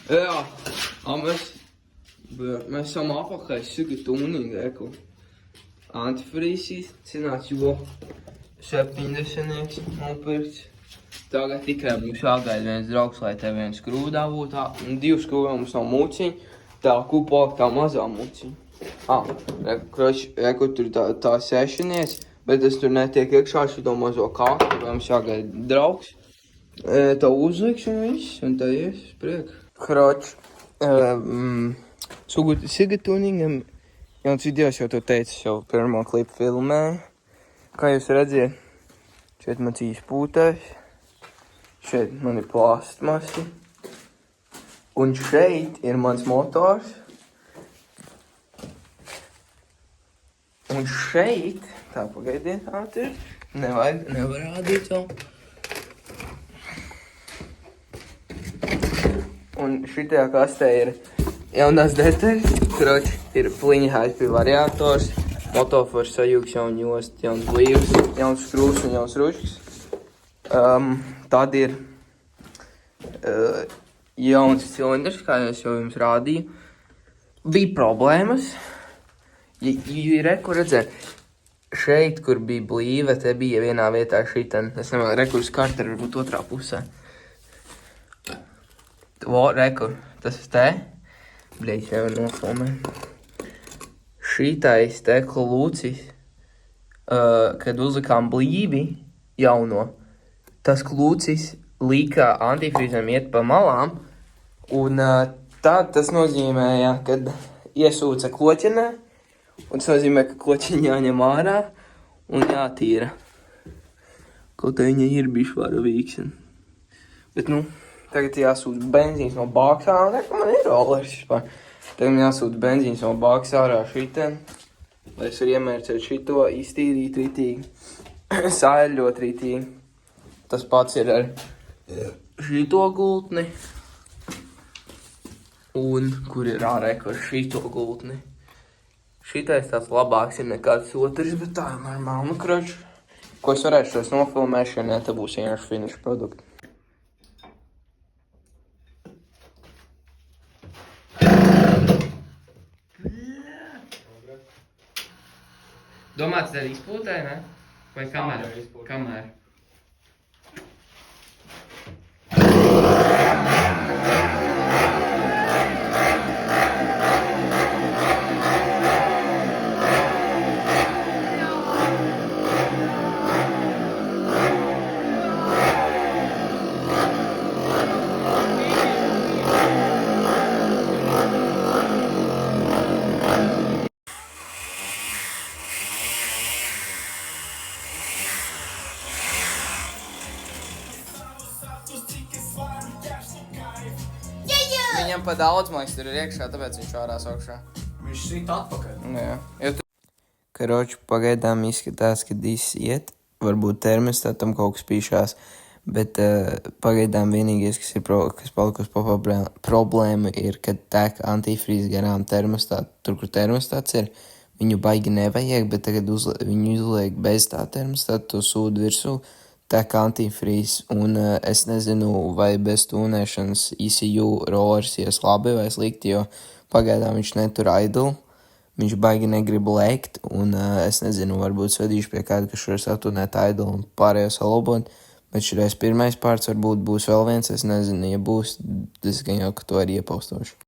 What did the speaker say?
Jā, mēs esam apakaļ suga tūninga, eko. Antifrīzis, cināt, jo 70 nopirkts. Tagad tikai mums jāgaida viens draugs, lai te viens skrūdā būtu, un 2 skrūvē mums nav muciņa, tā kupāk tā mazā muciņa. Eko tur tā sešaniec, bet es tur netiek iekšā šito mazo kāku, vai mums jāgaida draugs. Tā uzliks un viss, un tā ies uz priekšu. Kroč, suga tūningam, jauns videos jau to teicu, jau pirmo klipu filmēju. Kā jūs redziet, šeit man cīs pūtais, šeit man ir plastmasi, un šeit ir mans motors. Un šeit, tā pagaidiet ātri, nevar rādīt vēl. Un šitajā kastē ir jaunās detaļas, kroči, ir pliņa HP variators, motofors sajūgs, jauna josta, jauns blīvs, jauns skrūvs un jauns ruškas. Tad ir jauns cilindrs, kā es jau jums rādīju. Bija problēmas, reku redzēt, šeit, kur bija blīve, te bija vienā vietā šitan, es nemēl, rekurs karta varbūt otrā pusē. Rekur, tas te, bļeļ, jau nofilmē. Šitais te klūcis, kad uzlikām blīvi jauno, tas klūcis līkā antifrīzēm iet pa malām, un tad tas nozīmēja, kad iesūca kloķenē, un tas nozīmē, ka kloķiņa jāņem ārā un jātīra. Kaut te viņa ir bišķi varavīgs. Bet, tagad jāsūta benzīns no bāks ārā, man ir rollers vispār. Tagad jāsūta benzīns no bāks ārā šitien, lai es varu iemērcēt šito, iztīrīt ritīgi, sāļot ritīgi. Tas pats ir ar šito gultni, un kur ir ārēko ar šito gultni. Šitais tāds labāks ir nekāds otrs, bet tā ir normāli, kroči. Ko es varēšu tos nofilmēšanai, te būs vienkārši finiša produkti. Domāts ar izpūtē, ne? Vai kamēr? Kamēr? Viņam pa daudz, man tur ir iekšā, tāpēc viņš ārās augšā. Viņš sit atpakaļ. Jā. Karoči, pagaidām izskatās, ka viss iet. Varbūt termostatam kaut kas pīšās, bet pagaidām vienīgais, kas palikusi problēma, ir, kad tek antifrīz garām termostātu. Tur, kur termostāts ir, viņu baigi nevajag, bet tagad viņu izliek bez tā termostāta, to sūdu virsū. Tek antifrīz, un es nezinu, vai bez tūnēšanas ECU rollers ies labi vai slikti, jo pagaidām viņš netur idle, viņš baigi negrib lēkt, un es nezinu, varbūt svedīšu pie kāda, ka šur satūnēt idle un pārējo salabot, bet šureiz pirmais pārts varbūt būs vēl viens, es nezinu, ja būs, es gan jau, ka to arī iepaustošu.